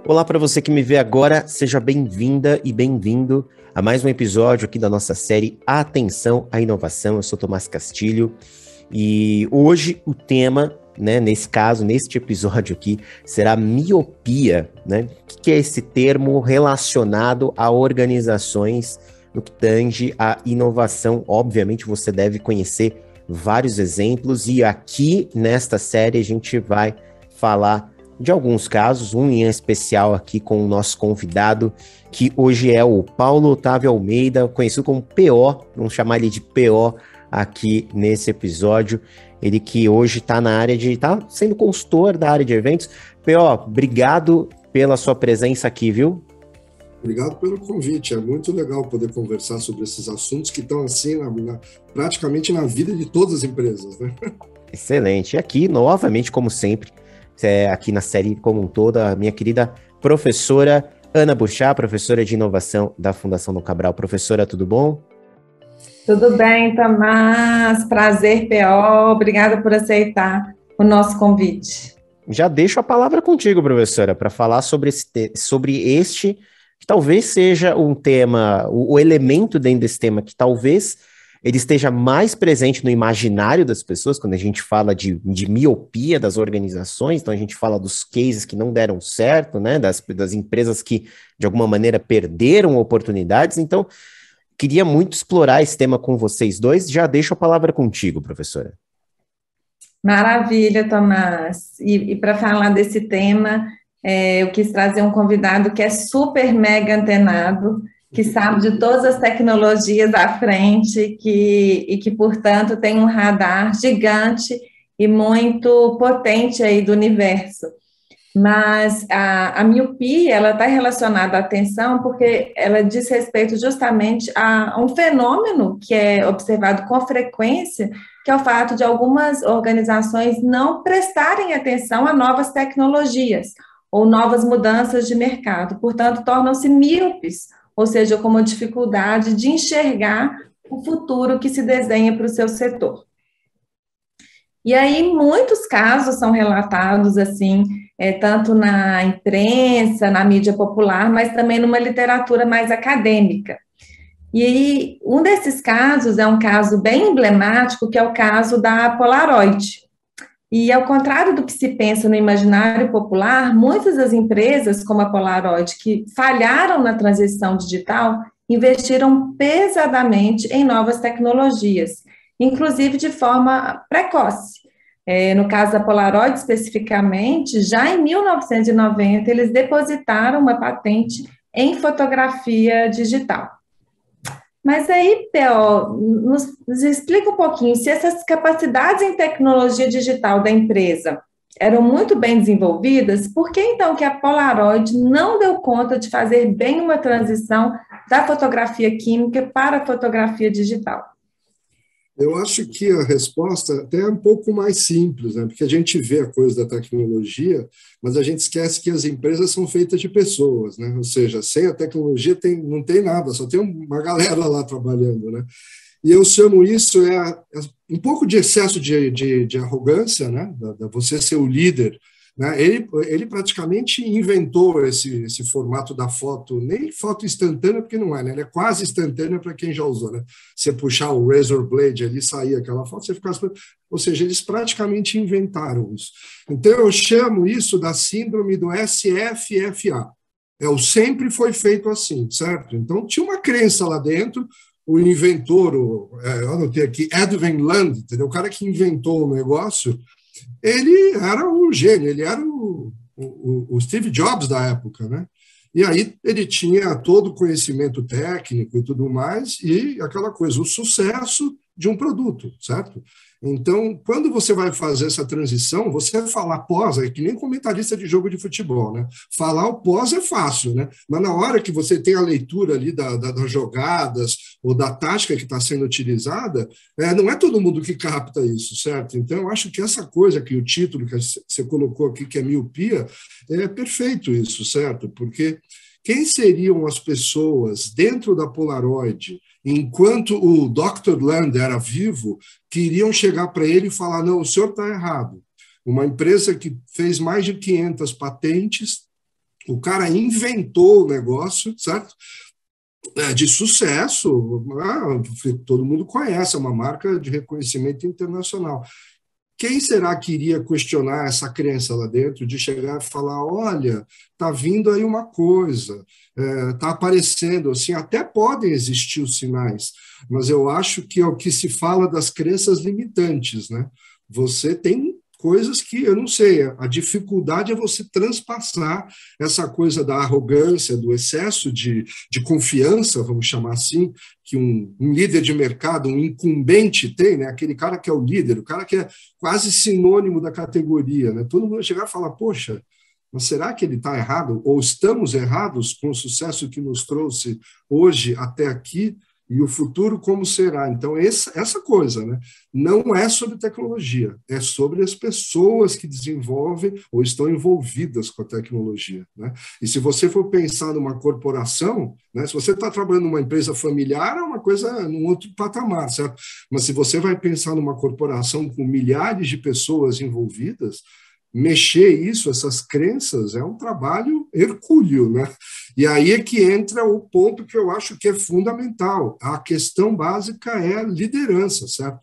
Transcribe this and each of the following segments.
Olá para você que me vê agora, seja bem-vinda e bem-vindo a mais um episódio aqui da nossa série Atenção à Inovação. Eu sou Tomás Castilho e hoje o tema, neste episódio aqui, será miopia, né? O que é esse termo relacionado a organizações no que tange à inovação? Obviamente você deve conhecer vários exemplos e aqui nesta série a gente vai falar de alguns casos, um em especial aqui com o nosso convidado, que hoje é o Paulo Otávio Almeida, conhecido como PO, vamos chamar ele de PO aqui nesse episódio. Ele que hoje está sendo consultor da área de eventos. PO, obrigado pela sua presença aqui, viu? Obrigado pelo convite, é muito legal poder conversar sobre esses assuntos que estão assim, praticamente na vida de todas as empresas, né? Excelente, e aqui novamente, como sempre, aqui na série como um todo, a minha querida professora Ana Buchá, professora de inovação da Fundação Dom Cabral. Professora, tudo bom? Tudo bem, Tomás. Prazer, PO. Obrigada por aceitar o nosso convite. Já deixo a palavra contigo, professora, para falar sobre este, que talvez seja um tema, o elemento dentro desse tema que talvez ele esteja mais presente no imaginário das pessoas, quando a gente fala de miopia das organizações. Então a gente fala dos cases que não deram certo, né, das empresas que de alguma maneira perderam oportunidades. Então, queria muito explorar esse tema com vocês dois. Já deixo a palavra contigo, professora. Maravilha, Tomás. E para falar desse tema, eu quis trazer um convidado que é super mega antenado, que sabe de todas as tecnologias à frente e que, portanto, tem um radar gigante e muito potente aí do universo. Mas a miopia, ela está relacionada à atenção porque ela diz respeito justamente a um fenômeno que é observado com frequência, que é o fato de algumas organizações não prestarem atenção a novas tecnologias ou novas mudanças de mercado, portanto, tornam-se míopes, ou seja, com uma dificuldade de enxergar o futuro que se desenha para o seu setor. E aí, muitos casos são relatados, assim, tanto na imprensa, na mídia popular, mas também numa literatura mais acadêmica. E aí, um desses casos é um caso bem emblemático, que é o caso da Polaroid. E, ao contrário do que se pensa no imaginário popular, muitas das empresas, como a Polaroid, que falharam na transição digital, investiram pesadamente em novas tecnologias, inclusive de forma precoce. No caso da Polaroid, especificamente, já em 1990, eles depositaram uma patente em fotografia digital. Mas aí, Theo, nos explica um pouquinho, se essas capacidades em tecnologia digital da empresa eram muito bem desenvolvidas, por que então que a Polaroid não deu conta de fazer bem uma transição da fotografia química para a fotografia digital? Eu acho que a resposta até é um pouco mais simples, né? Porque a gente vê a coisa da tecnologia, mas a gente esquece que as empresas são feitas de pessoas, né? Ou seja, sem a tecnologia não tem nada, só tem uma galera lá trabalhando, né? E eu chamo isso um pouco de excesso de arrogância, né? Da você ser o líder, né? Ele praticamente inventou esse formato da foto, nem foto instantânea, porque não é, né? Ele é quase instantânea para quem já usou, né? Você puxar o Razor Blade ali, sair aquela foto, você ficar... Ou seja, eles praticamente inventaram isso. Então, eu chamo isso da síndrome do SFFA. O sempre foi feito assim, certo? Então, tinha uma crença lá dentro, o inventor, eu anotei aqui, Edwin Land, entendeu? O cara que inventou o negócio, ele era um gênio, ele era o Steve Jobs da época, né? E aí ele tinha todo o conhecimento técnico e tudo mais, e aquela coisa, o sucesso de um produto, certo? Então, quando você vai fazer essa transição, você falar pós, é que nem comentarista de jogo de futebol, né? Falar o pós é fácil, né? Mas na hora que você tem a leitura ali das jogadas ou da tática que está sendo utilizada, não é todo mundo que capta isso, certo? Então, eu acho que essa coisa que o título que você colocou aqui, que é miopia, é perfeito isso, certo? Porque quem seriam as pessoas dentro da Polaroid, enquanto o Dr. Land era vivo, que iriam chegar para ele e falar, não, o senhor está errado. uma empresa que fez mais de 500 patentes, o cara inventou o negócio, certo? De sucesso, todo mundo conhece, é uma marca de reconhecimento internacional. Quem será que iria questionar essa crença lá dentro de chegar e falar, olha, está vindo aí uma coisa, está aparecendo, assim, até podem existir os sinais, mas eu acho que é o que se fala das crenças limitantes, né? Você tem coisas que, eu não sei, a dificuldade é você transpassar essa coisa da arrogância, do excesso de confiança, vamos chamar assim, que um líder de mercado, um incumbente tem, né? Aquele cara que é o líder, o cara que é quase sinônimo da categoria, né? Todo mundo vai chegar e falar, poxa, mas será que ele está errado? Ou estamos errados com o sucesso que nos trouxe hoje até aqui? E o futuro como será? Então, essa coisa, né? Não é sobre tecnologia, é sobre as pessoas que desenvolvem ou estão envolvidas com a tecnologia, né? E se você for pensar numa corporação, né? Se você está trabalhando numa empresa familiar, é uma coisa num outro patamar, certo? Mas se você vai pensar numa corporação com milhares de pessoas envolvidas, mexer isso, essas crenças, é um trabalho hercúleo, né? E aí é que entra o ponto que eu acho que é fundamental. A questão básica é a liderança, certo?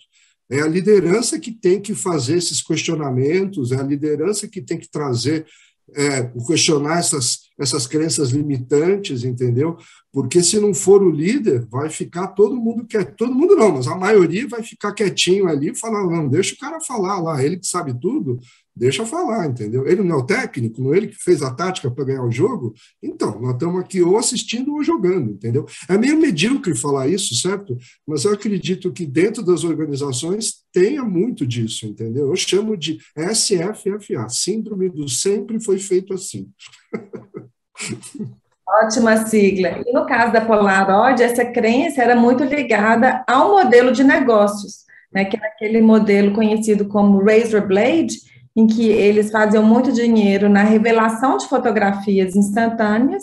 É a liderança que tem que fazer esses questionamentos, é a liderança que tem que trazer, questionar essas crenças limitantes, entendeu? Porque se não for o líder, vai ficar todo mundo quieto. Todo mundo não, mas a maioria vai ficar quietinho ali e falar, não, deixa o cara falar lá, ele que sabe tudo, deixa falar, entendeu? Ele não é o técnico, não é ele que fez a tática para ganhar o jogo? Então, nós estamos aqui ou assistindo ou jogando, entendeu? É meio medíocre falar isso, certo? Mas eu acredito que dentro das organizações tenha muito disso, entendeu? Eu chamo de SFFA, Síndrome do Sempre Foi Feito Assim. Ótima sigla. E no caso da Polaroid, essa crença era muito ligada ao modelo de negócios, né, que era aquele modelo conhecido como Razor Blade, em que eles faziam muito dinheiro na revelação de fotografias instantâneas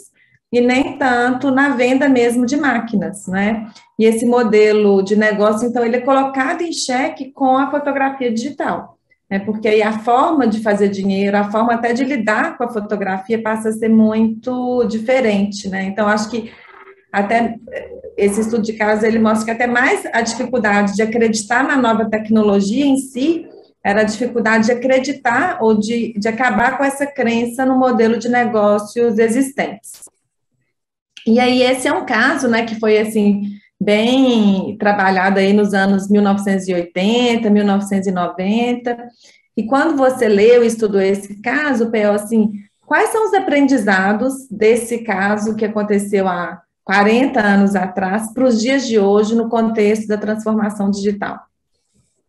e nem tanto na venda mesmo de máquinas, né? E esse modelo de negócio, então, ele é colocado em xeque com a fotografia digital, né? Porque aí a forma de fazer dinheiro, a forma até de lidar com a fotografia passa a ser muito diferente, né? Então, acho que até esse estudo de caso, ele mostra que até mais a dificuldade de acreditar na nova tecnologia em si era a dificuldade de acreditar ou de acabar com essa crença no modelo de negócios existentes. E aí esse é um caso, né, que foi, assim, bem trabalhado aí nos anos 1980, 1990, e quando você leu e estudou esse caso, P.O., assim, quais são os aprendizados desse caso que aconteceu há 40 anos atrás para os dias de hoje no contexto da transformação digital?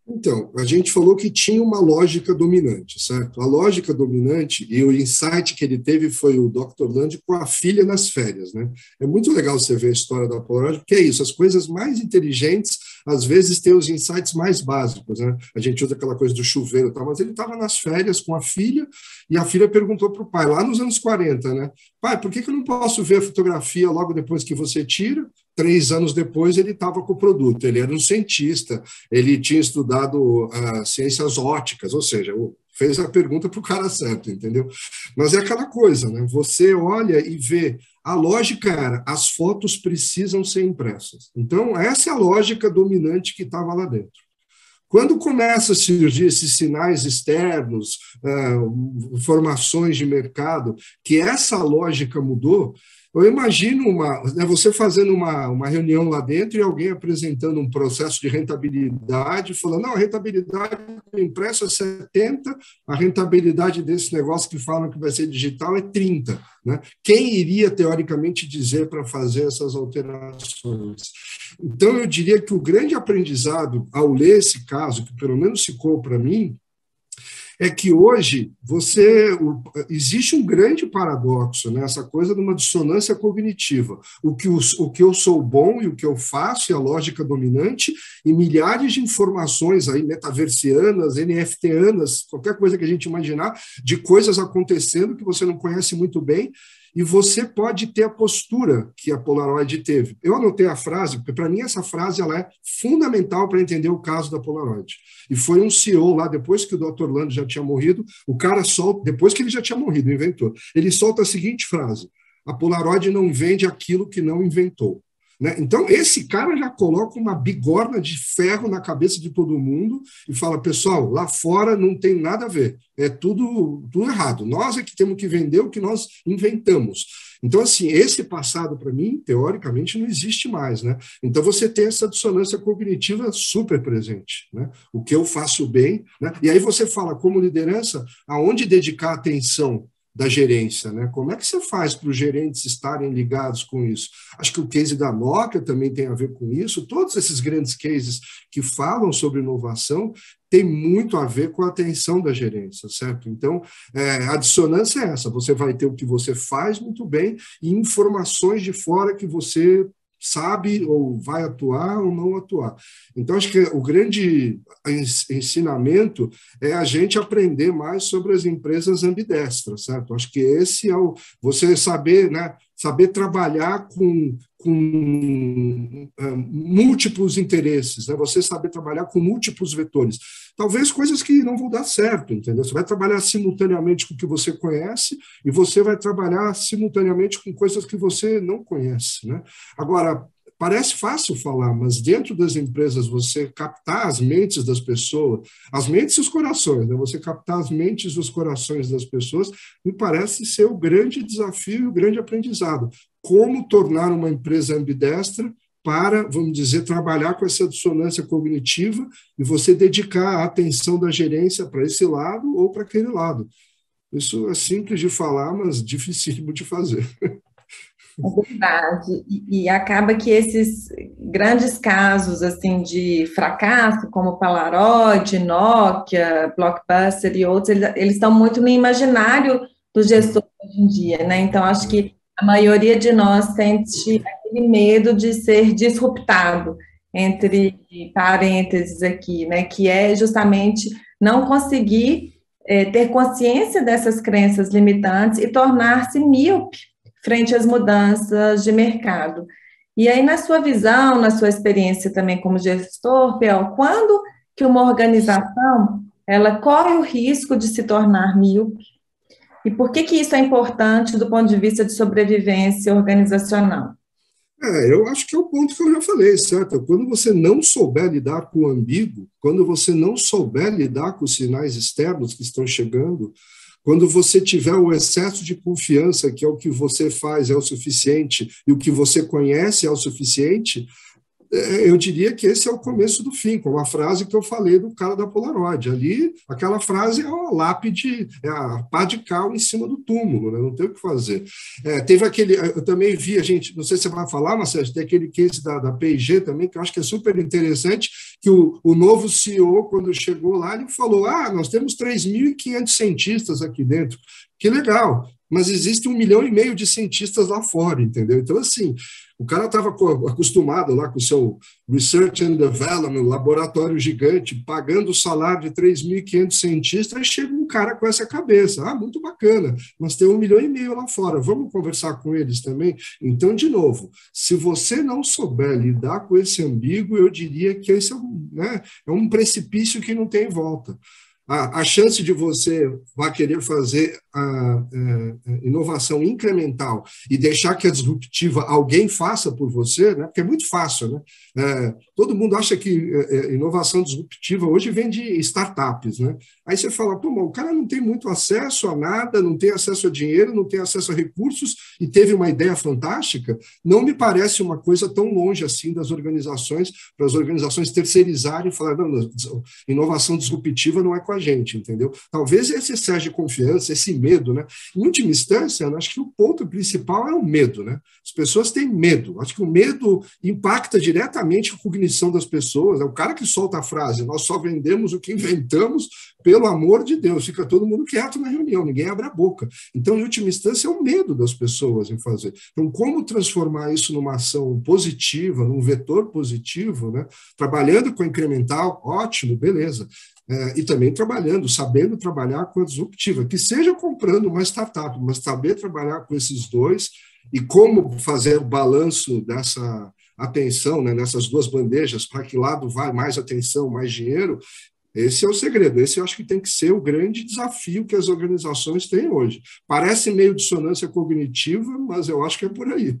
Então, a gente falou que tinha uma lógica dominante, certo? A lógica dominante, e o insight que ele teve foi o Dr. Land com a filha nas férias, né? É muito legal você ver a história da Polaroid, porque é isso, as coisas mais inteligentes, às vezes, têm os insights mais básicos, né? A gente usa aquela coisa do chuveiro e tal, mas ele estava nas férias com a filha, e a filha perguntou para o pai, lá nos anos 40, né? Pai, por que eu não posso ver a fotografia logo depois que você tira? 3 anos depois, ele estava com o produto. Ele era um cientista, ele tinha estudado ciências ópticas, ou seja, fez a pergunta para o cara certo, entendeu? Mas é aquela coisa, né? Você olha e vê. A lógica era, as fotos precisam ser impressas. Então, essa é a lógica dominante que estava lá dentro. Quando começa a surgir esses sinais externos, informações de mercado, que essa lógica mudou, eu imagino você fazendo uma reunião lá dentro e alguém apresentando um processo de rentabilidade, falando, não, a rentabilidade impressa é 70, a rentabilidade desse negócio que falam que vai ser digital é 30. Né? Quem iria, teoricamente, dizer para fazer essas alterações? Então, eu diria que o grande aprendizado, ao ler esse caso, que pelo menos ficou para mim, é que hoje existe um grande paradoxo, né? Essa coisa de uma dissonância cognitiva. O que eu sou bom e o que eu faço é a lógica dominante, e milhares de informações aí, metaversianas, NFTanas, qualquer coisa que a gente imaginar, de coisas acontecendo que você não conhece muito bem, e você pode ter a postura que a Polaroid teve. Eu anotei a frase, porque para mim essa frase ela é fundamental para entender o caso da Polaroid. E foi um CEO lá, depois que o Dr. Orlando já tinha morrido, o cara solta, depois que ele já tinha morrido, o inventor, ele solta a seguinte frase: a Polaroid não vende aquilo que não inventou. Né? Então, esse cara já coloca uma bigorna de ferro na cabeça de todo mundo e fala, pessoal, lá fora não tem nada a ver, é tudo errado. Nós é que temos que vender o que nós inventamos. Então, assim, esse passado, para mim, teoricamente, não existe mais. Né? Então, você tem essa dissonância cognitiva super presente. Né? O que eu faço bem. Né? E aí você fala, como liderança, aonde dedicar atenção da gerência, né? Como é que você faz para os gerentes estarem ligados com isso? Acho que o case da Nokia também tem a ver com isso. Todos esses grandes cases que falam sobre inovação tem muito a ver com a atenção da gerência, certo? Então, a dissonância é essa. Você vai ter o que você faz muito bem e informações de fora que você sabe ou vai atuar ou não atuar. Então, acho que o grande ensinamento é a gente aprender mais sobre as empresas ambidestras, certo? Acho que esse é você saber, né, saber trabalhar com múltiplos interesses, né? Você saber trabalhar com múltiplos vetores. Talvez coisas que não vão dar certo, entendeu? Você vai trabalhar simultaneamente com o que você conhece e você vai trabalhar simultaneamente com coisas que você não conhece, né? Agora, parece fácil falar, mas dentro das empresas você captar as mentes das pessoas, as mentes e os corações, né? Você captar as mentes e os corações das pessoas, me parece ser o grande desafio e o grande aprendizado. Como tornar uma empresa ambidestra para, vamos dizer, trabalhar com essa dissonância cognitiva e você dedicar a atenção da gerência para esse lado ou para aquele lado. Isso é simples de falar, mas dificílimo de fazer. É verdade, e acaba que esses grandes casos assim de fracasso, como Polaroid, Nokia, Blockbuster e outros, eles estão muito no imaginário do gestor hoje em dia, né? Então, acho que a maioria de nós sente aquele medo de ser disruptado, entre parênteses aqui, né? Que é justamente não conseguir ter consciência dessas crenças limitantes e tornar-se míope frente às mudanças de mercado. E aí, na sua visão, na sua experiência também como gestor, Pel, quando que uma organização ela corre o risco de se tornar míope? E por que isso é importante do ponto de vista de sobrevivência organizacional? Eu acho que é o ponto que eu já falei, certo? Quando você não souber lidar com o ambíguo, quando você não souber lidar com os sinais externos que estão chegando, quando você tiver o excesso de confiança que é o que você faz é o suficiente e o que você conhece é o suficiente, eu diria que esse é o começo do fim, com a frase que eu falei do cara da Polaroid. Ali, aquela frase é uma lápide, é a pá de cal em cima do túmulo, né? Não tem o que fazer. Teve aquele, eu também vi, não sei se você vai falar, mas tem aquele case da P&G também, que eu acho que é super interessante, que o novo CEO, quando chegou lá, ele falou, nós temos 3.500 cientistas aqui dentro. Que legal, mas existe 1,5 milhão de cientistas lá fora, entendeu? Então, assim, o cara estava acostumado lá com o seu Research and Development, laboratório gigante, pagando o salário de 3.500 cientistas, aí chega um cara com essa cabeça. Muito bacana, nós temos 1,5 milhão lá fora, vamos conversar com eles também? Então, de novo, se você não souber lidar com esse ambíguo, eu diria que esse é um precipício que não tem volta. A chance de você vai querer fazer a inovação incremental e deixar que a disruptiva alguém faça por você, né? Porque é muito fácil, né? Todo mundo acha que inovação disruptiva hoje vem de startups, né? Aí você fala, o cara não tem muito acesso a nada, não tem acesso a dinheiro, não tem acesso a recursos e teve uma ideia fantástica. Não me parece uma coisa tão longe assim das organizações, para as organizações terceirizarem e falar, não, inovação disruptiva não é com a gente, entendeu? Talvez esse excesso de confiança, esse medo, né? Em última instância, acho que o ponto principal é o medo, né? As pessoas têm medo. Acho que o medo impacta diretamente a cognição das pessoas. É o cara que solta a frase, nós só vendemos o que inventamos, pelo amor de Deus, fica todo mundo quieto na reunião, ninguém abre a boca. Então, em última instância, é o medo das pessoas em fazer. Então, como transformar isso numa ação positiva, num vetor positivo, né? Trabalhando com incremental, ótimo, beleza. e também trabalhando, sabendo trabalhar com a disruptiva, que seja comprando uma startup, mas saber trabalhar com esses dois e como fazer o balanço dessa atenção, né, nessas duas bandejas, para que lado vai mais atenção, mais dinheiro. Esse é o segredo, esse eu acho que tem que ser o grande desafio que as organizações têm hoje. Parece meio dissonância cognitiva, mas eu acho que é por aí.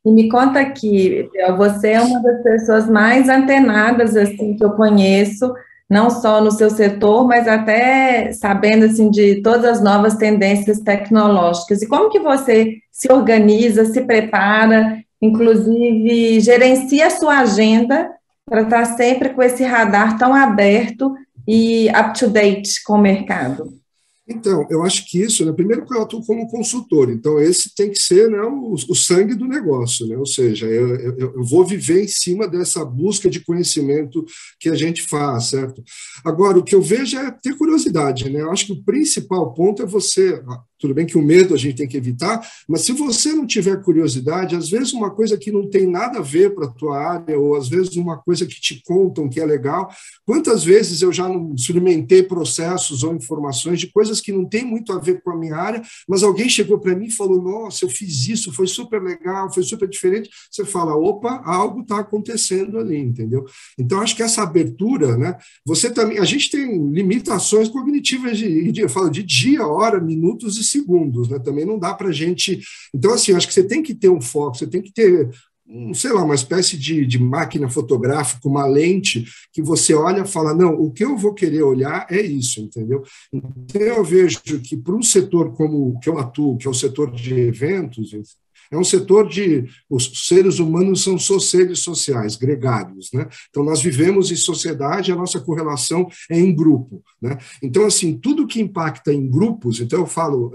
E me conta aqui, você é uma das pessoas mais antenadas assim, que eu conheço, não só no seu setor, mas até sabendo assim, de todas as novas tendências tecnológicas. E como que você se organiza, se prepara, inclusive gerencia a sua agenda para estar sempre com esse radar tão aberto e up-to-date com o mercado? Então, eu acho que isso, né, primeiro que eu atuo como consultor, então esse tem que ser, né, o sangue do negócio, né, ou seja, eu vou viver em cima dessa busca de conhecimento que a gente faz, certo? Agora, o que eu vejo é ter curiosidade, né, eu acho que o principal ponto é você, tudo bem que o medo a gente tem que evitar, mas se você não tiver curiosidade, às vezes uma coisa que não tem nada a ver para a tua área, ou às vezes uma coisa que te contam que é legal, quantas vezes eu já não experimentei processos ou informações de coisas que não tem muito a ver com a minha área, mas alguém chegou para mim e falou, nossa, eu fiz isso, foi super legal, foi super diferente. Você fala, opa, algo está acontecendo ali, entendeu? Então, acho que essa abertura, né, você também, a gente tem limitações cognitivas eu falo de dia, hora, minutos e segundos, né? Também não dá para a gente... Então, assim, acho que você tem que ter um foco, você tem que ter sei lá, uma espécie de máquina fotográfica, uma lente que você olha e fala, não, o que eu vou querer olhar é isso, entendeu? Então, eu vejo que para um setor como o que eu atuo, que é o setor de eventos, é um setor os seres humanos são seres sociais, gregários, né? Então, nós vivemos em sociedade, a nossa correlação é em grupo, né? Então, assim, tudo que impacta em grupos, então eu falo,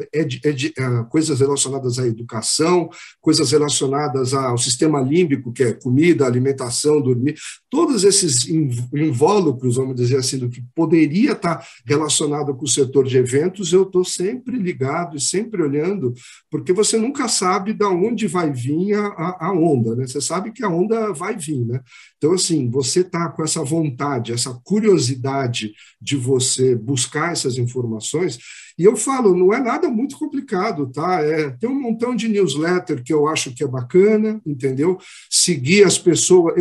coisas relacionadas à educação, coisas relacionadas ao sistema límbico, que é comida, alimentação, dormir, todos esses invólucros, vamos dizer assim, do que poderia estar relacionado com o setor de eventos, eu estou sempre ligado e sempre olhando, porque você nunca sabe de onde vai vir a onda, né? Você sabe que a onda vai vir, né? Então, assim, você está com essa vontade, essa curiosidade de você buscar essas informações, e eu falo, não é nada muito complicado, tá? Tem um montão de newsletter que eu acho que é bacana, entendeu? Seguir as pessoas,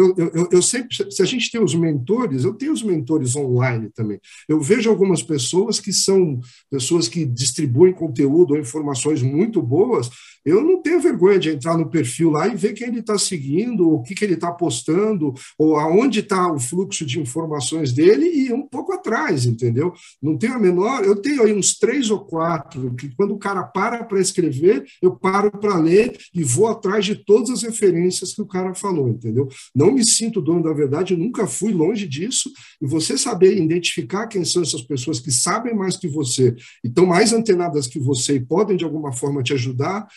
eu sempre, se a gente tem os mentores, eu tenho os mentores online também, eu vejo algumas pessoas que são pessoas que distribuem conteúdo ou informações muito boas, eu não tenho vergonha de entrar no perfil lá e ver quem ele está seguindo, o que ele está postando, ou aonde está o fluxo de informações dele e ir um pouco atrás, entendeu? Não tenho a menor... Eu tenho aí uns 3 ou 4 que quando o cara para escrever, eu paro para ler e vou atrás de todas as referências que o cara falou, entendeu? Não me sinto dono da verdade, eu nunca fui longe disso, e você saber identificar quem são essas pessoas que sabem mais que você e estão mais antenadas que você e podem de alguma forma te ajudar.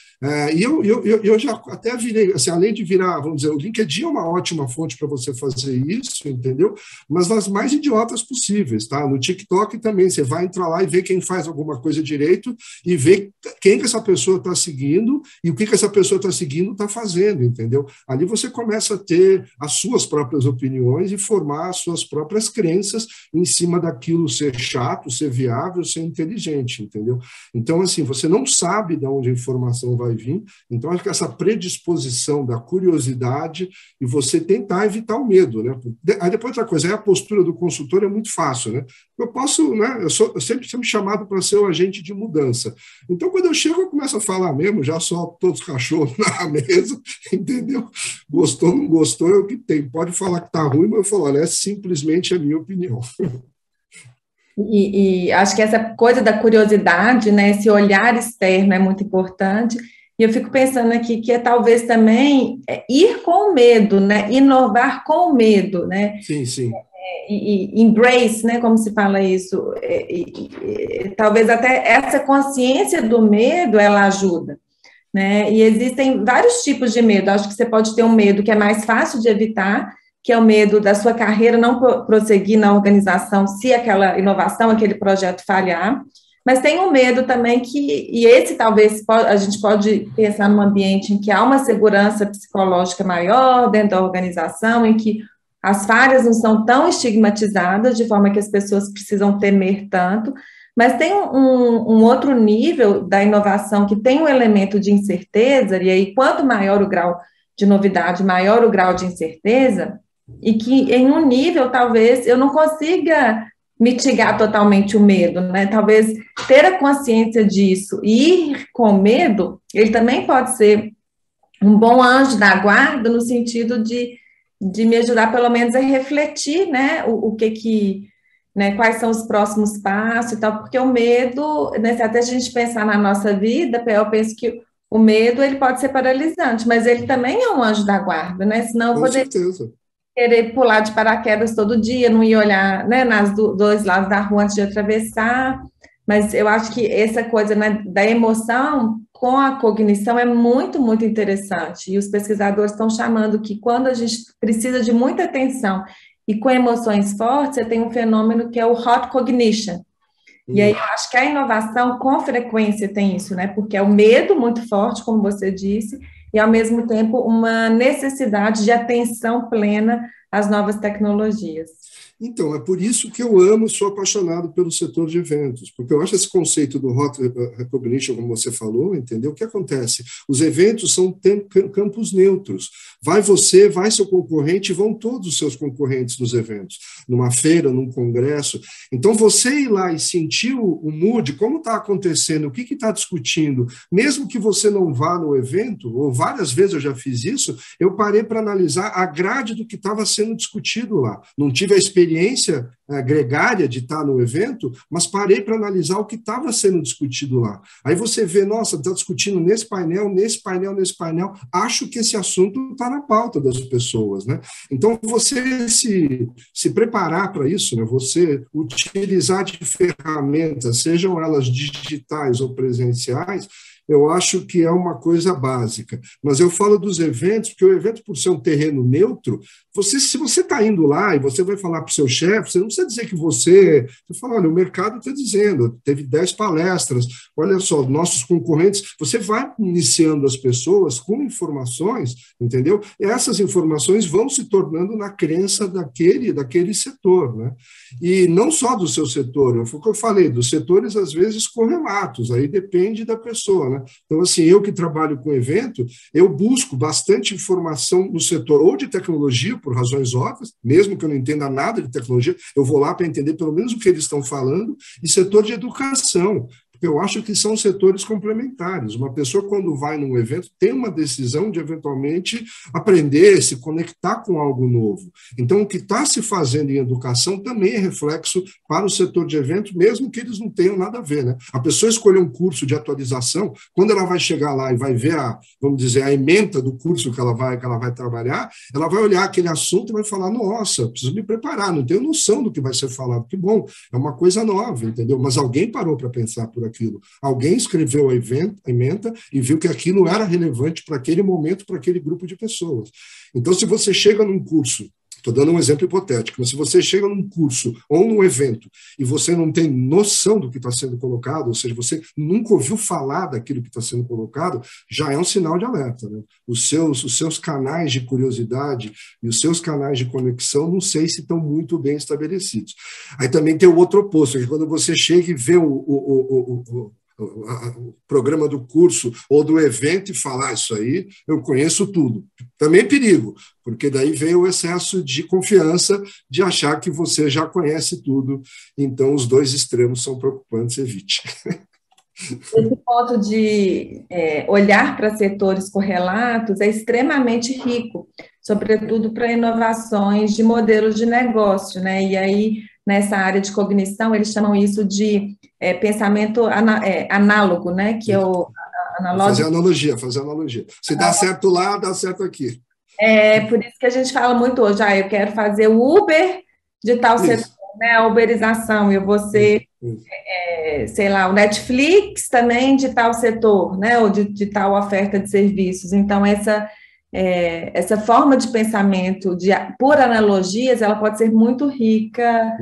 E eu já até virei, assim, além de virar, vamos dizer, o LinkedIn é uma ótima fonte para você fazer isso, entendeu? Mas nas mais idiotas possíveis, tá? No TikTok também, você vai entrar lá e ver quem faz alguma coisa direito e ver quem que essa pessoa está seguindo e o que essa pessoa está seguindo está fazendo, entendeu? Ali você começa a ter as suas próprias opiniões e formar as suas próprias crenças em cima daquilo ser chato, ser viável, ser inteligente, entendeu? Então, assim, você não sabe de onde a informação vai vir, então acho que essa predisposição da curiosidade e você tentar evitar o medo, né? Aí depois outra coisa, aí a postura do consultor é muito fácil, né? Eu posso, né? Eu sempre chamado para ser o agente de mudança. Então, quando eu chego, eu começo a falar mesmo, já solto todos os cachorros na mesa, entendeu? Gostou, não gostou, é o que tem. Pode falar que está ruim, mas eu falo, olha, é simplesmente a minha opinião. E acho que essa coisa da curiosidade, né, esse olhar externo é muito importante. E eu fico pensando aqui que talvez também ir com o medo, né, inovar com o medo, né? Sim, sim. E embrace, né, como se fala isso, talvez até essa consciência do medo, ela ajuda, né? E existem vários tipos de medo. Acho que você pode ter um medo que é mais fácil de evitar, que é o medo da sua carreira não prosseguir na organização se aquela inovação, aquele projeto falhar, mas tem um medo também e esse talvez a gente pode pensar num ambiente em que há uma segurança psicológica maior dentro da organização, em que as falhas não são tão estigmatizadas, de forma que as pessoas precisam temer tanto, mas tem um outro nível da inovação que tem um elemento de incerteza, e aí quanto maior o grau de novidade, maior o grau de incerteza, e que em um nível, talvez, eu não consiga mitigar totalmente o medo, né? Talvez ter a consciência disso e ir com medo, ele também pode ser um bom anjo da guarda, no sentido de me ajudar, pelo menos, a refletir, né? O que né, quais são os próximos passos e tal, porque o medo, né, se até a gente pensar na nossa vida, eu penso que o medo, ele pode ser paralisante, mas ele também é um anjo da guarda, né? Senão eu poderia querer pular de paraquedas todo dia, não ia olhar, né, dois lados da rua antes de atravessar, mas eu acho que essa coisa, né, da emoção com a cognição é muito, muito interessante, e os pesquisadores estão chamando que quando a gente precisa de muita atenção e com emoções fortes, você tem um fenômeno que é o hot cognition. E aí eu acho que a inovação, com frequência, tem isso, né? Porque é o medo muito forte, como você disse, e, ao mesmo tempo, uma necessidade de atenção plena às novas tecnologias. Então, é por isso que eu amo, sou apaixonado pelo setor de eventos, porque eu acho esse conceito do hot recognition, como você falou, entendeu? O que acontece? Os eventos são campos neutros. Vai você, vai seu concorrente, vão todos os seus concorrentes nos eventos, numa feira, num congresso. Então, você ir lá e sentir o mood, como está acontecendo, o que está discutindo, mesmo que você não vá no evento, ou várias vezes eu já fiz isso, eu parei para analisar a grade do que estava sendo discutido lá. Não tive a experiência gregária de estar no evento, mas parei para analisar o que estava sendo discutido lá. Aí você vê, nossa, está discutindo nesse painel, acho que esse assunto está na pauta das pessoas, né? Então, você se preparar para isso, né? Você utilizar de ferramentas, sejam elas digitais ou presenciais, eu acho que é uma coisa básica. Mas eu falo dos eventos, porque o evento, por ser um terreno neutro, se você está indo lá e você vai falar para o seu chefe, você não precisa dizer que você fala, olha, o mercado está dizendo, teve 10 palestras, olha só, nossos concorrentes, você vai iniciando as pessoas com informações, entendeu? E essas informações vão se tornando na crença daquele setor, né? E não só do seu setor, foi o que eu falei, dos setores, às vezes, correlatos, aí depende da pessoa, né? Então, assim, eu que trabalho com evento, eu busco bastante informação no setor ou de tecnologia, por razões óbvias, mesmo que eu não entenda nada de tecnologia, eu vou lá para entender pelo menos o que eles estão falando, e setor de educação, porque eu acho que são setores complementares. Uma pessoa, quando vai num evento, tem uma decisão de, eventualmente, aprender, se conectar com algo novo. Então, o que está se fazendo em educação também é reflexo para o setor de eventos, mesmo que eles não tenham nada a ver, né? A pessoa escolher um curso de atualização, quando ela vai chegar lá e vai ver vamos dizer, a ementa do curso que ela vai trabalhar, ela vai olhar aquele assunto e vai falar, nossa, preciso me preparar, não tenho noção do que vai ser falado. Que bom, é uma coisa nova, entendeu? Mas alguém parou para pensar por aquilo. Alguém escreveu a ementa e viu que aquilo era relevante para aquele momento, para aquele grupo de pessoas. Então, se você chega num curso, estou dando um exemplo hipotético, mas se você chega num curso ou num evento e você não tem noção do que está sendo colocado, ou seja, você nunca ouviu falar daquilo que está sendo colocado, já é um sinal de alerta, né? Os seus canais de curiosidade e os seus canais de conexão, não sei se estão muito bem estabelecidos. Aí também tem o outro oposto, que quando você chega e vê o programa do curso ou do evento e falar, isso aí eu conheço tudo. Também é perigo, porque daí vem o excesso de confiança de achar que você já conhece tudo. Então, os dois extremos são preocupantes, evite. Esse ponto de olhar para setores correlatos é extremamente rico, sobretudo para inovações de modelos de negócio, né? E aí, nessa área de cognição, eles chamam isso de pensamento análogo, né? Que é o analógico. Fazer analogia. Se dá certo lá, dá certo aqui. É por isso que a gente fala muito hoje, eu quero fazer o Uber de tal setor, né? A uberização, eu vou ser, sei lá, o Netflix também de tal setor, né? Ou de tal oferta de serviços. Então, essa forma de pensamento por analogias, ela pode ser muito rica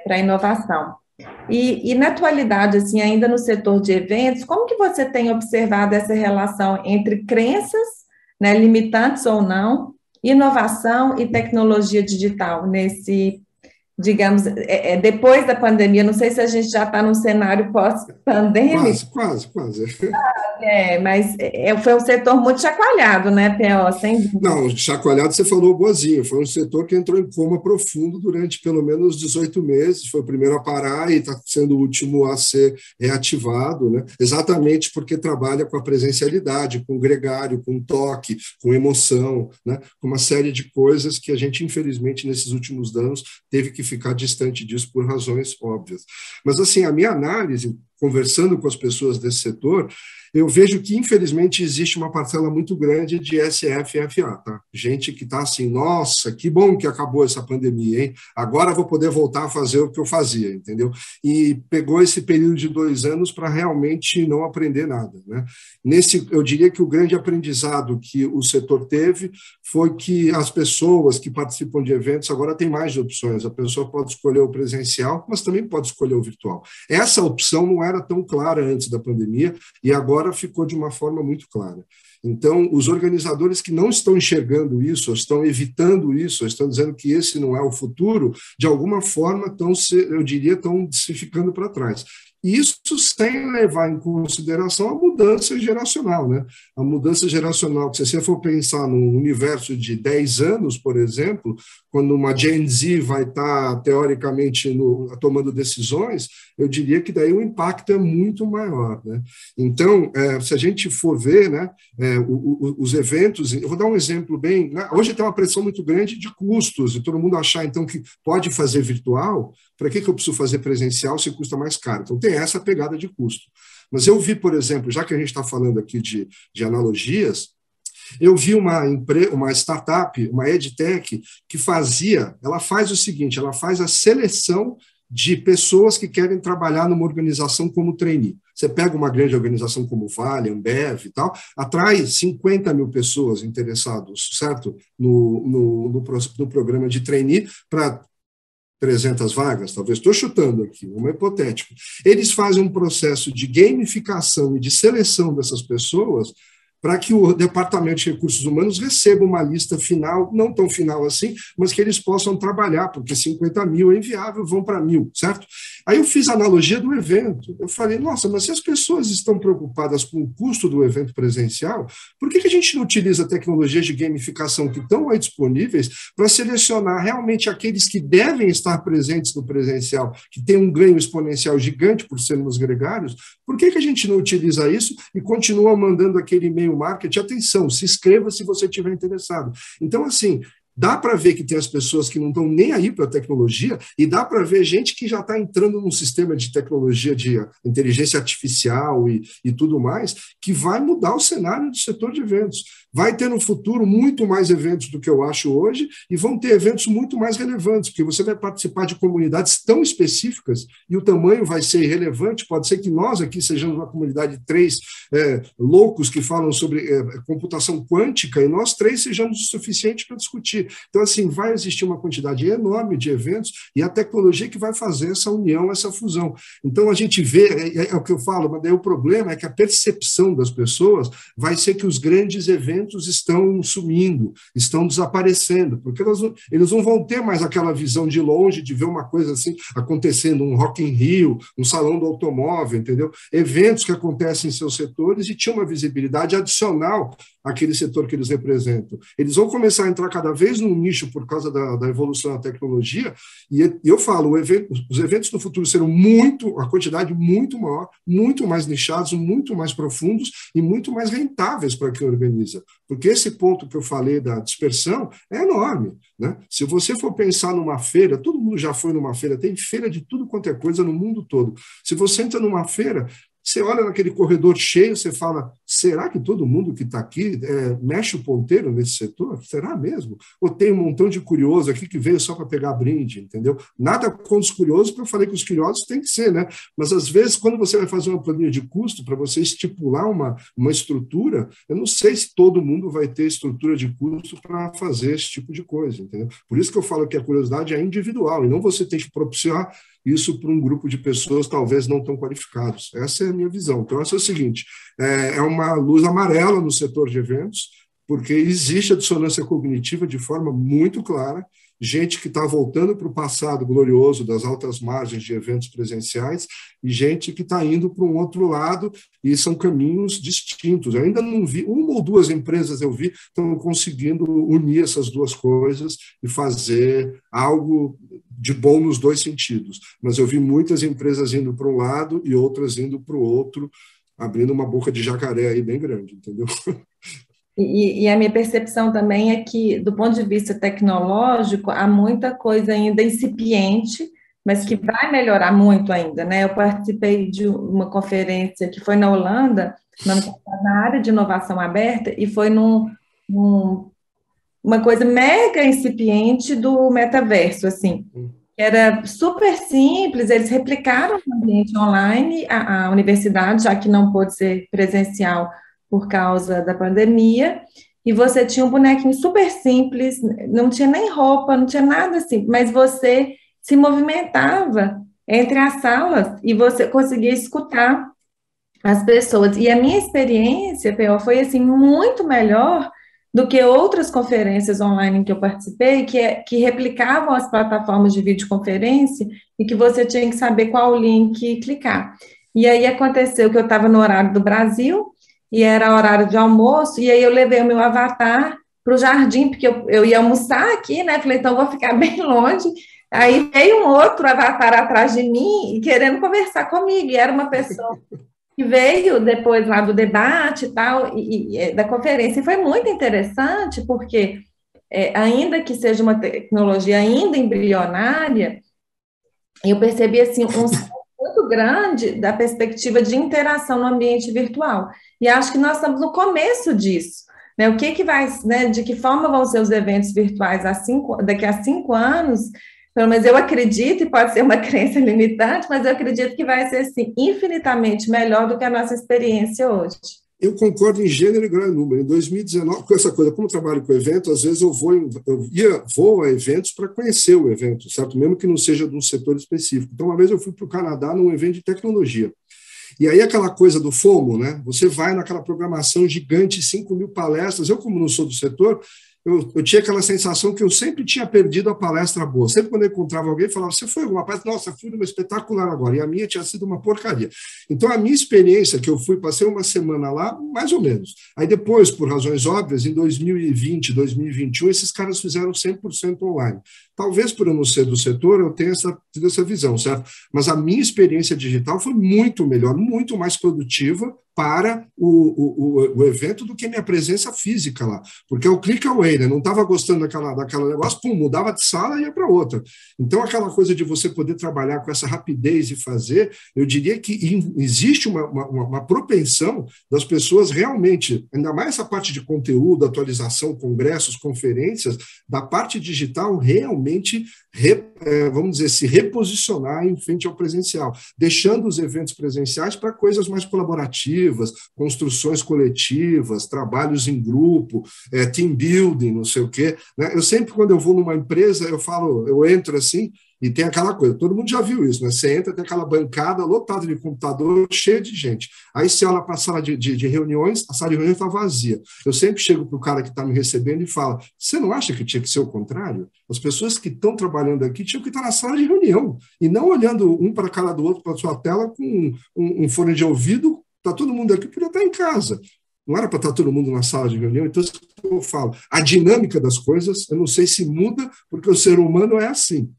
para a inovação. E na atualidade, assim, ainda no setor de eventos, como que você tem observado essa relação entre crenças, né, limitantes ou não, inovação e tecnologia digital nesse, digamos, depois da pandemia. Não sei se a gente já está num cenário pós-pandêmico. Quase. Mas foi um setor muito chacoalhado, né, PO? Sem dúvida. Não, chacoalhado você falou boazinho, foi um setor que entrou em coma profundo durante pelo menos 18 meses, foi o primeiro a parar e está sendo o último a ser reativado, né? Exatamente porque trabalha com a presencialidade, com o gregário, com o toque, com emoção, né? Com uma série de coisas que a gente, infelizmente, nesses últimos anos, teve que ficar distante disso por razões óbvias. Mas, assim, a minha análise, conversando com as pessoas desse setor, eu vejo que, infelizmente, existe uma parcela muito grande de SF e FA, tá? Gente que está assim, nossa, que bom que acabou essa pandemia, hein? Agora vou poder voltar a fazer o que eu fazia, entendeu? E pegou esse período de 2 anos para realmente não aprender nada, né? Eu diria que o grande aprendizado que o setor teve foi que as pessoas que participam de eventos agora têm mais opções. A pessoa pode escolher o presencial, mas também pode escolher o virtual. Essa opção não era tão clara antes da pandemia e agora ficou de uma forma muito clara. Então, os organizadores que não estão enxergando isso, ou estão evitando isso, ou estão dizendo que esse não é o futuro, de alguma forma, estão se ficando para trás. Isso sem levar em consideração a mudança geracional, né? A mudança geracional, que se você for pensar num universo de 10 anos, por exemplo, quando uma Gen Z vai estar, teoricamente, tomando decisões, eu diria que daí o impacto é muito maior, né? Então, se a gente for ver, né, os eventos, eu vou dar um exemplo bem, né? Hoje tem uma pressão muito grande de custos, e todo mundo achar, então, que pode fazer virtual. Para que eu preciso fazer presencial se custa mais caro? Então, tem essa pegada de custo. Mas eu vi, por exemplo, já que a gente está falando aqui de analogias, eu vi uma startup, uma edtech, que ela faz o seguinte, ela faz a seleção de pessoas que querem trabalhar numa organização como trainee. Você pega uma grande organização como Vale, Ambev e tal, atrai 50 mil pessoas interessadas, certo? No programa de trainee para 300 vagas, talvez, estou chutando aqui, um hipotético. Eles fazem um processo de gamificação e de seleção dessas pessoas para que o Departamento de Recursos Humanos receba uma lista final, não tão final assim, mas que eles possam trabalhar, porque 50 mil é inviável, vão para 1.000, certo? Aí eu fiz a analogia do evento. Eu falei, nossa, mas se as pessoas estão preocupadas com o custo do evento presencial, por que a gente não utiliza tecnologias de gamificação que estão aí disponíveis para selecionar realmente aqueles que devem estar presentes no presencial, que tem um ganho exponencial gigante por sermos gregários? Por que a gente não utiliza isso e continua mandando aquele e-mail marketing? Atenção, se inscreva se você estiver interessado. Então, assim, dá para ver que tem as pessoas que não estão nem aí para a tecnologia e dá para ver gente que já está entrando num sistema de tecnologia de inteligência artificial e tudo mais, que vai mudar o cenário do setor de eventos. Vai ter no futuro muito mais eventos do que eu acho hoje e vão ter eventos muito mais relevantes, porque você vai participar de comunidades tão específicas e o tamanho vai ser irrelevante. Pode ser que nós aqui sejamos uma comunidade de 3 loucos que falam sobre computação quântica e nós 3 sejamos o suficiente para discutir. Então, assim, vai existir uma quantidade enorme de eventos e a tecnologia que vai fazer essa união, essa fusão. Então, a gente vê, é o que eu falo, mas daí o problema é que a percepção das pessoas vai ser que os grandes eventos estão sumindo, estão desaparecendo, porque eles não vão ter mais aquela visão de longe, de ver uma coisa assim acontecendo, um Rock in Rio, um salão do automóvel, entendeu? Eventos que acontecem em seus setores e tinham uma visibilidade adicional àquele setor que eles representam. Eles vão começar a entrar cada vez num nicho por causa da evolução da tecnologia, e eu falo, os eventos no futuro serão a quantidade muito maior, muito mais nichados, muito mais profundos e muito mais rentáveis para quem organiza. Porque esse ponto que eu falei da dispersão é enorme, né? Se você for pensar numa feira, todo mundo já foi numa feira, tem feira de tudo quanto é coisa no mundo todo. Se você entra numa feira, você olha naquele corredor cheio, você fala, será que todo mundo que está aqui mexe o ponteiro nesse setor? Será mesmo? Ou tem um montão de curioso aqui que veio só para pegar brinde, entendeu? Nada contra os curiosos, porque eu falei que os curiosos tem que ser, né? Mas, às vezes, quando você vai fazer uma planilha de custo, para você estipular uma estrutura, eu não sei se todo mundo vai ter estrutura de custo para fazer esse tipo de coisa, entendeu? Por isso que eu falo que a curiosidade é individual, e não você tem que propiciar isso para um grupo de pessoas talvez não tão qualificados. Essa é a minha visão. Então, essa é o seguinte, é uma luz amarela no setor de eventos, porque existe a dissonância cognitiva de forma muito clara, gente que está voltando para o passado glorioso das altas margens de eventos presenciais e gente que está indo para um outro lado, e são caminhos distintos. Eu ainda não vi, uma ou duas empresas eu vi estão conseguindo unir essas duas coisas e fazer algo de bom nos dois sentidos, mas eu vi muitas empresas indo para um lado e outras indo para o outro, abrindo uma boca de jacaré aí bem grande, entendeu? E a minha percepção também é que, do ponto de vista tecnológico, há muita coisa ainda incipiente, mas que vai melhorar muito ainda, né? Eu participei de uma conferência que foi na Holanda, na área de inovação aberta, e foi uma coisa mega incipiente do metaverso, assim. Era super simples, eles replicaram o ambiente online, a universidade, já que não pôde ser presencial por causa da pandemia, e você tinha um bonequinho super simples, não tinha nem roupa, não tinha nada assim, mas você se movimentava entre as salas e você conseguia escutar as pessoas. E a minha experiência, P.O., foi assim, muito melhor do que outras conferências online em que eu participei, que replicavam as plataformas de videoconferência e que você tinha que saber qual link clicar. E aí aconteceu que eu estava no horário do Brasil, e era horário de almoço, e aí eu levei o meu avatar para o jardim, porque eu ia almoçar aqui, né? Falei, então vou ficar bem longe. Aí veio um outro avatar atrás de mim, querendo conversar comigo, e era uma pessoa que veio depois lá do debate e tal, e da conferência. E foi muito interessante, porque ainda que seja uma tecnologia ainda embrionária, eu percebi assim, muito grande da perspectiva de interação no ambiente virtual. E acho que nós estamos no começo disso. Né? O que vai, né, de que forma vão ser os eventos virtuais daqui a 5 anos? Pelo menos eu acredito, e pode ser uma crença limitante, mas eu acredito que vai ser assim, infinitamente melhor do que a nossa experiência hoje. Eu concordo em gênero e grande número. Em 2019, com essa coisa, como eu trabalho com evento, às vezes eu vou a eventos para conhecer o evento, certo? Mesmo que não seja de um setor específico. Então, uma vez eu fui para o Canadá num evento de tecnologia. E aí aquela coisa do FOMO, né? Você vai naquela programação gigante, 5.000 palestras. Eu, como não sou do setor, eu tinha aquela sensação que eu sempre tinha perdido a palestra boa. Sempre quando eu encontrava alguém, falava, você foi alguma palestra? Nossa, fui numa espetacular agora. E a minha tinha sido uma porcaria. Então, a minha experiência, que eu fui, passei uma semana lá, mais ou menos. Aí depois, por razões óbvias, em 2020, 2021, esses caras fizeram 100% online. Talvez por eu não ser do setor, eu tenha tido essa visão, certo? Mas a minha experiência digital foi muito melhor, muito mais produtiva para o evento do que minha presença física lá. Porque é o click away, né? Não estava gostando daquela negócio, pum, mudava de sala e ia para outra. Então, aquela coisa de você poder trabalhar com essa rapidez e fazer, eu diria que existe uma propensão das pessoas realmente, ainda mais essa parte de conteúdo, atualização, congressos, conferências, da parte digital realmente, vamos dizer, se reposicionar em frente ao presencial, deixando os eventos presenciais para coisas mais colaborativas, construções coletivas, trabalhos em grupo, team building, não sei o quê. Né? Eu sempre, quando eu vou numa empresa, eu entro assim, e tem aquela coisa, todo mundo já viu isso, né? Você entra, tem aquela bancada lotada de computador, cheia de gente. Aí você olha para a sala de reuniões, a sala de reuniões está vazia. Eu sempre chego para o cara que está me recebendo e falo, você não acha que tinha que ser o contrário? As pessoas que estão trabalhando aqui tinham que estar na sala de reunião, e não olhando um para a cara do outro, para a sua tela, com um fone de ouvido, está todo mundo aqui, podia estar em casa. Não era para estar todo mundo na sala de reunião. Então, eu falo, a dinâmica das coisas, eu não sei se muda, porque o ser humano é assim.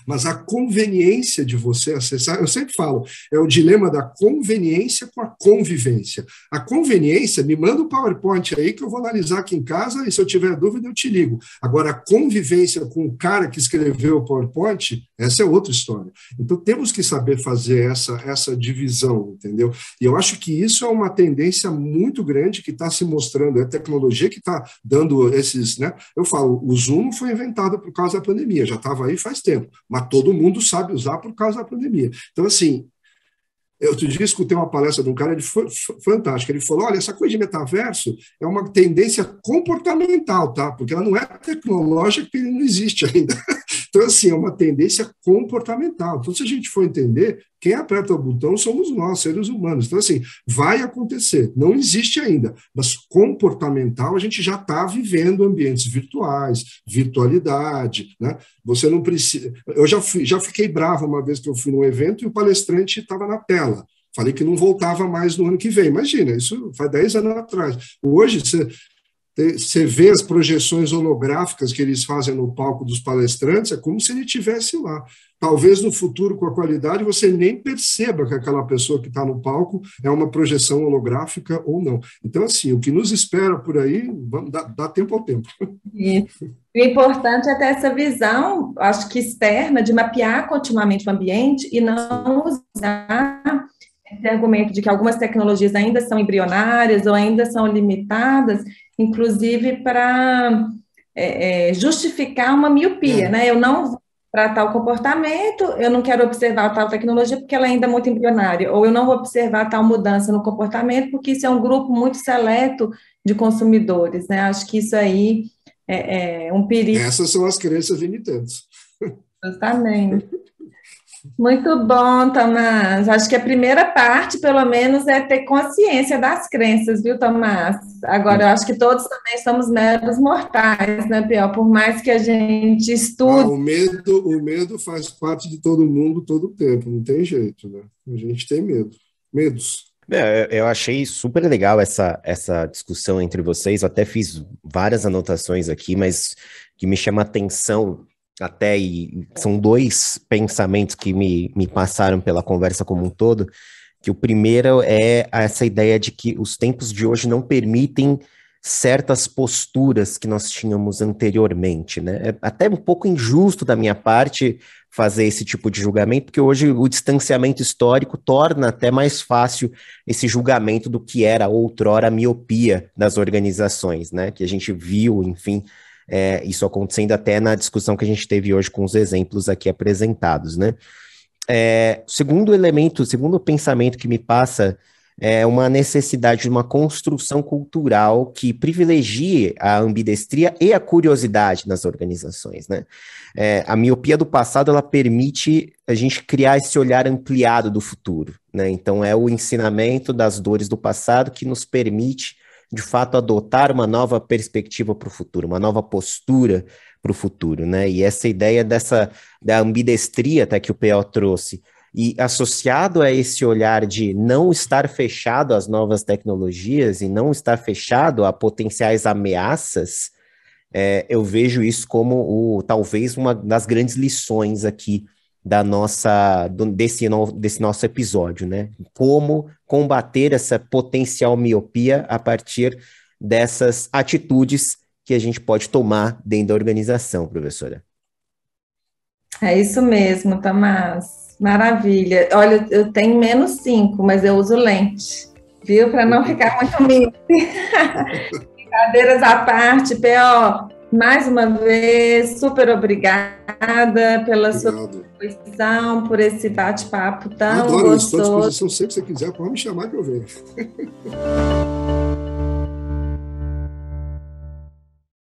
Mas a conveniência de você acessar, eu sempre falo, é o dilema da conveniência com a convivência. A conveniência, me manda o PowerPoint aí que eu vou analisar aqui em casa e se eu tiver dúvida eu te ligo. Agora, a convivência com o cara que escreveu o PowerPoint, essa é outra história. Então, temos que saber fazer essa divisão, entendeu? E eu acho que isso é uma tendência muito grande que está se mostrando, é a tecnologia que está dando esses, né? Eu falo, o Zoom foi inventado por causa da pandemia, já estava aí faz tempo, mas todo mundo sabe usar por causa da pandemia. Então, assim, outro dia escutei uma palestra de um cara, ele foi fantástico, ele falou, olha, essa coisa de metaverso é uma tendência comportamental, tá? Porque ela não é tecnológica, porque não existe ainda. Então, assim, é uma tendência comportamental. Então, se a gente for entender, quem aperta o botão somos nós, seres humanos. Então, assim, vai acontecer. Não existe ainda, mas comportamental a gente já está vivendo ambientes virtuais, virtualidade, né? Você não precisa... Eu já fiquei bravo uma vez que eu fui num evento e o palestrante estava na tela. Falei que não voltava mais no ano que vem. Imagina, isso faz 10 anos atrás. Hoje, você vê as projeções holográficas que eles fazem no palco dos palestrantes, é como se ele estivesse lá. Talvez no futuro, com a qualidade, você nem perceba que aquela pessoa que está no palco é uma projeção holográfica ou não. Então, assim, o que nos espera por aí, vamos dar tempo ao tempo. Isso. O importante é ter essa visão, acho que externa, de mapear continuamente o ambiente e não usar esse argumento de que algumas tecnologias ainda são embrionárias ou ainda são limitadas, inclusive para justificar uma miopia, né? Eu não vou para tal comportamento, eu não quero observar tal tecnologia porque ela ainda é muito embrionária, ou eu não vou observar tal mudança no comportamento porque isso é um grupo muito seleto de consumidores, né? Acho que isso aí é um perigo. Essas são as crenças limitantes. Justamente. Muito bom, Tomás. Acho que a primeira parte, pelo menos, é ter consciência das crenças, viu, Tomás? Agora, eu acho que todos também somos meros mortais, né, Pior? Por mais que a gente estude... O medo faz parte de todo mundo todo o tempo, não tem jeito, né? A gente tem medos. Eu achei super legal essa discussão entre vocês, eu até fiz várias anotações aqui, mas que me chama a atenção... Até, e são dois pensamentos que me passaram pela conversa como um todo, que o primeiro é essa ideia de que os tempos de hoje não permitem certas posturas que nós tínhamos anteriormente, né? É até um pouco injusto da minha parte fazer esse tipo de julgamento, porque hoje o distanciamento histórico torna até mais fácil esse julgamento do que era outrora a miopia das organizações, né? Que a gente viu, enfim... isso acontecendo até na discussão que a gente teve hoje com os exemplos aqui apresentados, né? Segundo pensamento que me passa é uma necessidade de uma construção cultural que privilegie a ambidestria e a curiosidade nas organizações, né? A miopia do passado, ela permite a gente criar esse olhar ampliado do futuro, né? Então é o ensinamento das dores do passado que nos permite de fato, adotar uma nova perspectiva para o futuro, uma nova postura para o futuro, né? E essa ideia da ambidestria até que o P.O. trouxe, e associado a esse olhar de não estar fechado às novas tecnologias e não estar fechado a potenciais ameaças, eu vejo isso como talvez uma das grandes lições aqui desse nosso episódio, né? Como combater essa potencial miopia a partir dessas atitudes que a gente pode tomar dentro da organização, professora. É isso mesmo, Tomás. Maravilha. Olha, eu tenho -5, mas eu uso lente, viu? Para não ficar muito míope. Brincadeiras à parte, P.O., mais uma vez, super obrigada pela sua disposição, por esse bate-papo tão gostoso. Estou à disposição sempre que você quiser, pode me chamar que eu venho.